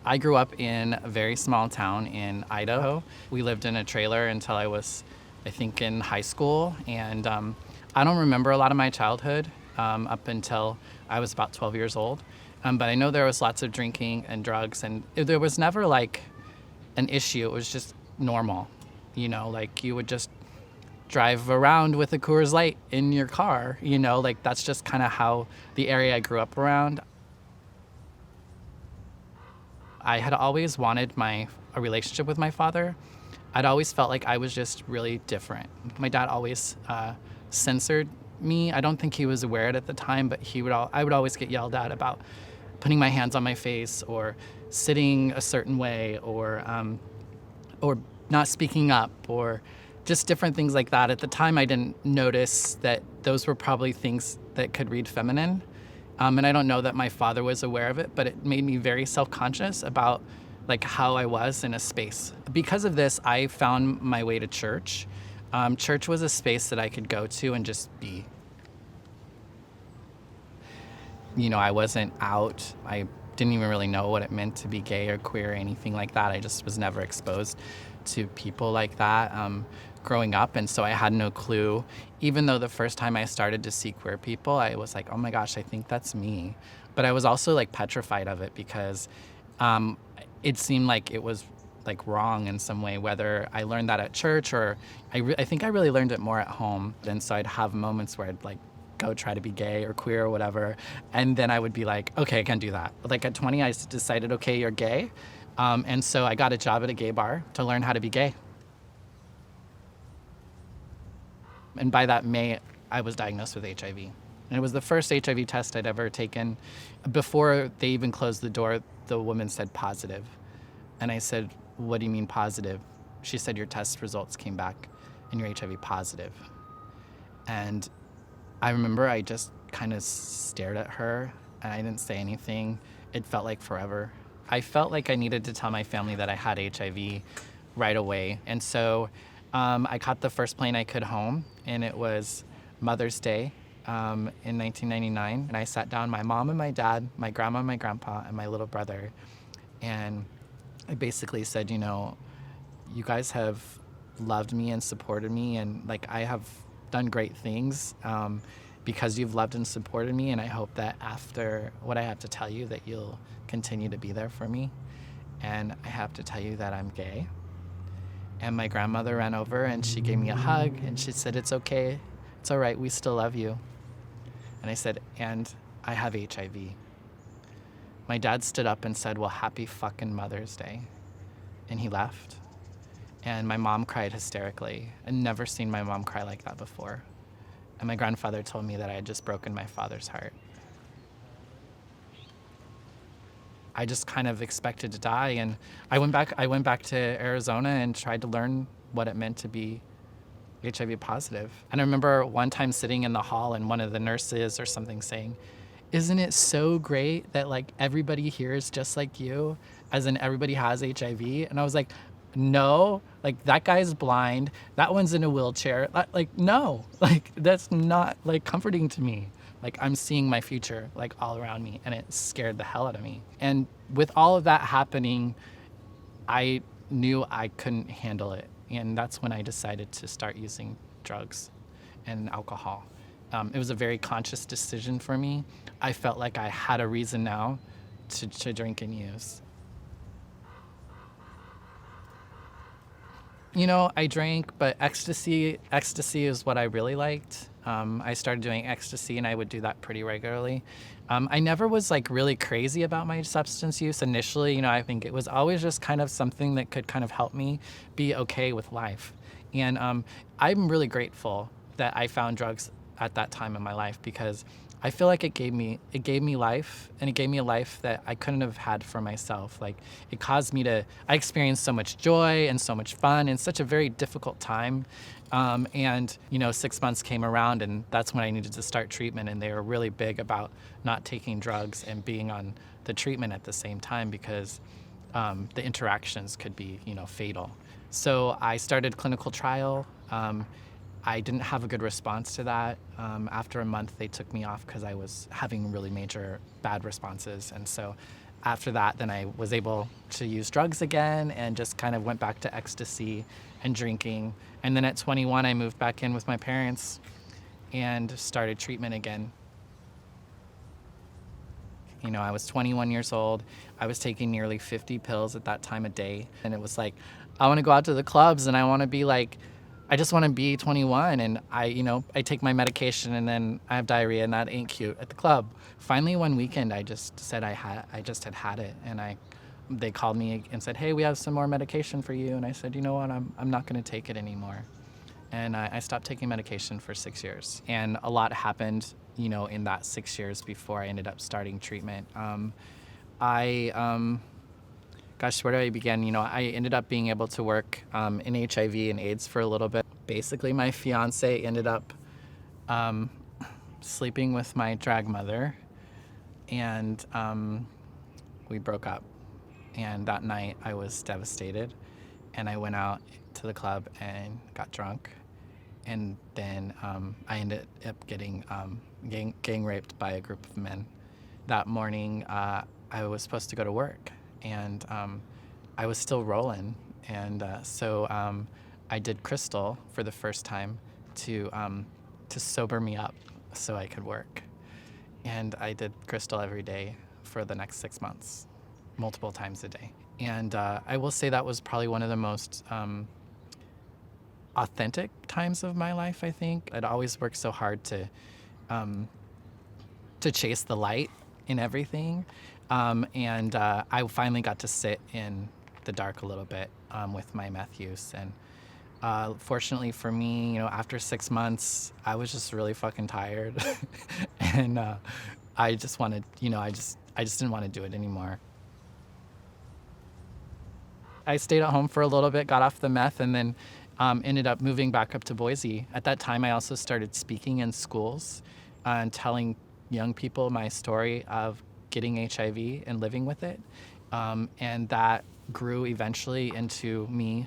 I grew up in a very small town in Idaho. We lived in a trailer until I was, I think, in high school. And I don't remember a lot of my childhood up until I was about 12 years old. But I know there was lots of drinking and drugs, and there was never like an issue. It was just normal. Like you would just drive around with a Coors Light in your car, like that's just kind of how the area I grew up around. I had always wanted a relationship with my father. I'd always felt like I was just really different. My dad always censored me. I don't think he was aware at the time, but I would always get yelled at about putting my hands on my face or sitting a certain way or not speaking up or just different things like that. At the time, I didn't notice that those were probably things that could read feminine. And I don't know that my father was aware of it, but it made me very self-conscious about like how I was in a space. Because of this, I found my way to church. Church was a space that I could go to and just be. I wasn't out. I didn't even really know what it meant to be gay or queer or anything like that. I just was never exposed to people like that growing up, and so I had no clue. Even though the first time I started to see queer people, I was like, oh my gosh, I think that's me. But I was also like petrified of it because it seemed like it was like wrong in some way, whether I learned that at church or I think I really learned it more at home. And so I'd have moments where I'd like go try to be gay or queer or whatever, and then I would be like, okay, I can't do that. Like at 20, I decided, okay, you're gay. And so I got a job at a gay bar to learn how to be gay. And by that May, I was diagnosed with HIV. And it was the first HIV test I'd ever taken. Before they even closed the door, the woman said positive. And I said, what do you mean positive? She said, your test results came back and you're HIV positive. And I remember I just kind of stared at her and I didn't say anything. It felt like forever. I felt like I needed to tell my family that I had HIV right away. And so I caught the first plane I could home, and it was Mother's Day in 1999. And I sat down, my mom and my dad, my grandma and my grandpa, and my little brother. And I basically said, you guys have loved me and supported me, and like I have done great things because you've loved and supported me. And I hope that after what I have to tell you, that you'll continue to be there for me. And I have to tell you that I'm gay. And my grandmother ran over and she gave me a hug and she said, it's okay, it's all right, we still love you. And I said, and I have HIV. My dad stood up and said, well, happy fucking Mother's Day. And he left. And my mom cried hysterically. I'd never seen my mom cry like that before. And my grandfather told me that I had just broken my father's heart. I just kind of expected to die, and I went back to Arizona and tried to learn what it meant to be HIV positive. And I remember one time sitting in the hall and one of the nurses or something saying, isn't it so great that like everybody here is just like you, as in everybody has HIV? And I was like, no, like that guy's blind, that one's in a wheelchair, like no, like that's not like comforting to me. Like I'm seeing my future like all around me, and it scared the hell out of me. And with all of that happening, I knew I couldn't handle it. And that's when I decided to start using drugs and alcohol. It was a very conscious decision for me. I felt like I had a reason now to drink and use. I drank, but ecstasy is what I really liked. I started doing ecstasy, and I would do that pretty regularly. I never was like really crazy about my substance use initially. I think it was always just kind of something that could kind of help me be okay with life. And I'm really grateful that I found drugs at that time in my life, because I feel like it gave me life, and it gave me a life that I couldn't have had for myself. Like it caused me I experienced so much joy and so much fun in such a very difficult time. And 6 months came around, and that's when I needed to start treatment. And they were really big about not taking drugs and being on the treatment at the same time, because the interactions could be, fatal. So I started clinical trial. I didn't have a good response to that. After a month, they took me off because I was having really major bad responses. And so after that, then I was able to use drugs again and just kind of went back to ecstasy and drinking. And then at 21, I moved back in with my parents and started treatment again. You know, I was 21 years old. I was taking nearly 50 pills at that time a day. And it was like, I want to go out to the clubs and I want to be like, I just want to be 21. And I take my medication and then I have diarrhea and that ain't cute at the club. Finally, one weekend, I just said I just had it. And they called me and said, hey, we have some more medication for you. And I said, you know what, I'm not going to take it anymore. And I stopped taking medication for 6 years. And a lot happened, in that 6 years before I ended up starting treatment. Gosh, where do I begin? I ended up being able to work in HIV and AIDS for a little bit. Basically, my fiance ended up sleeping with my drag mother, and we broke up. And that night, I was devastated, and I went out to the club and got drunk. And then I ended up getting gang raped by a group of men. That morning, I was supposed to go to work, and I was still rolling. And so I did crystal for the first time to sober me up so I could work. And I did crystal every day for the next 6 months, multiple times a day. And I will say that was probably one of the most authentic times of my life, I think. I'd always worked so hard to chase the light in everything. And I finally got to sit in the dark a little bit with my meth use. And fortunately for me, after 6 months, I was just really fucking tired. And I just wanted, I just didn't want to do it anymore. I stayed at home for a little bit, got off the meth, and then ended up moving back up to Boise. At that time, I also started speaking in schools and telling young people my story of getting HIV and living with it. And that grew eventually into me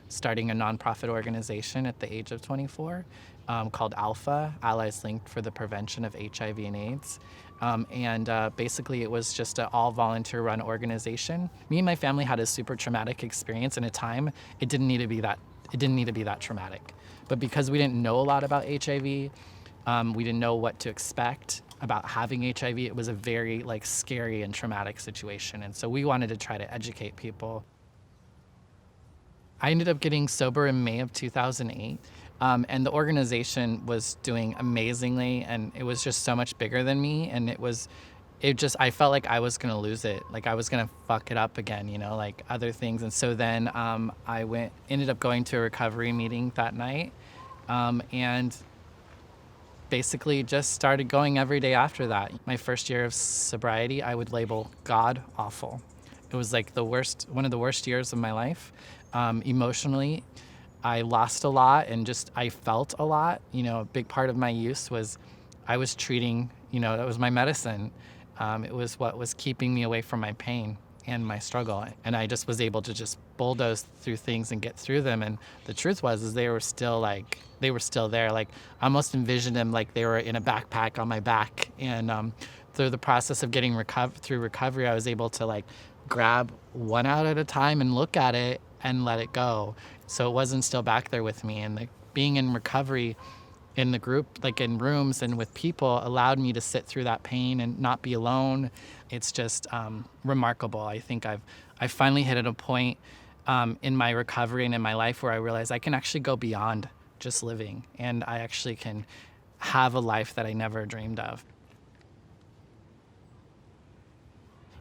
starting a nonprofit organization at the age of 24 called Alpha, Allies Linked for the Prevention of HIV and AIDS. Basically, it was just an all-volunteer run organization. Me and my family had a super traumatic experience in a time it didn't need to be that traumatic. But because we didn't know a lot about HIV, we didn't know what to expect about having HIV. It was a very scary and traumatic situation. And so we wanted to try to educate people. I ended up getting sober in May of 2008. And the organization was doing amazingly, and it was just so much bigger than me. And I felt like I was gonna lose it. Like I was gonna fuck it up again, like other things. And so then I ended up going to a recovery meeting that night, and basically just started going every day after that. My first year of sobriety, I would label God awful. It was like one of the worst years of my life. Emotionally, I lost a lot and I felt a lot. A big part of my use was I was treating, that was my medicine. It was what was keeping me away from my pain and my struggle. And I just was able to just bulldoze through things and get through them. And the truth was they were still there. Like I almost envisioned them like they were in a backpack on my back. And through the process of getting through recovery, I was able to grab one out at a time and look at it and let it go. So it wasn't still back there with me. And being in recovery in the group, in rooms and with people, allowed me to sit through that pain and not be alone. It's just remarkable. I think I finally hit at a point in my recovery and in my life where I realized I can actually go beyond just living, and I actually can have a life that I never dreamed of.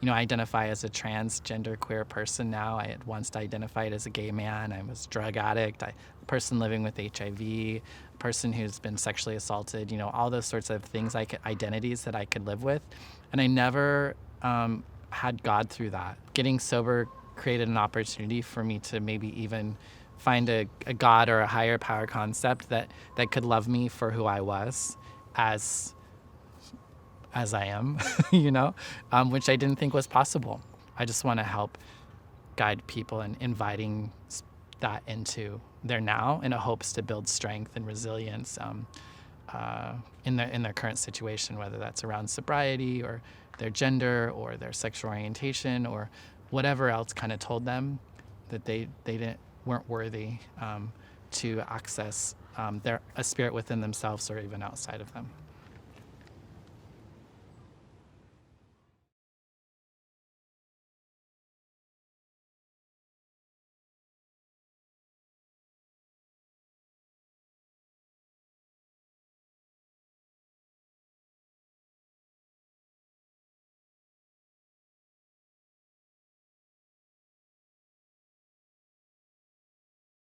I identify as a transgender queer person now. I had once identified as a gay man. I was a drug addict, a person living with HIV, a person who's been sexually assaulted, all those sorts of things, identities that I could live with. And I never had God through that. Getting sober created an opportunity for me to maybe even find a God or a higher power concept that could love me for who I was as I am, which I didn't think was possible. I just want to help guide people and inviting that into their now in a hopes to build strength and resilience in their current situation, whether that's around sobriety or their gender or their sexual orientation or whatever else kind of told them that they weren't worthy to access a spirit within themselves or even outside of them.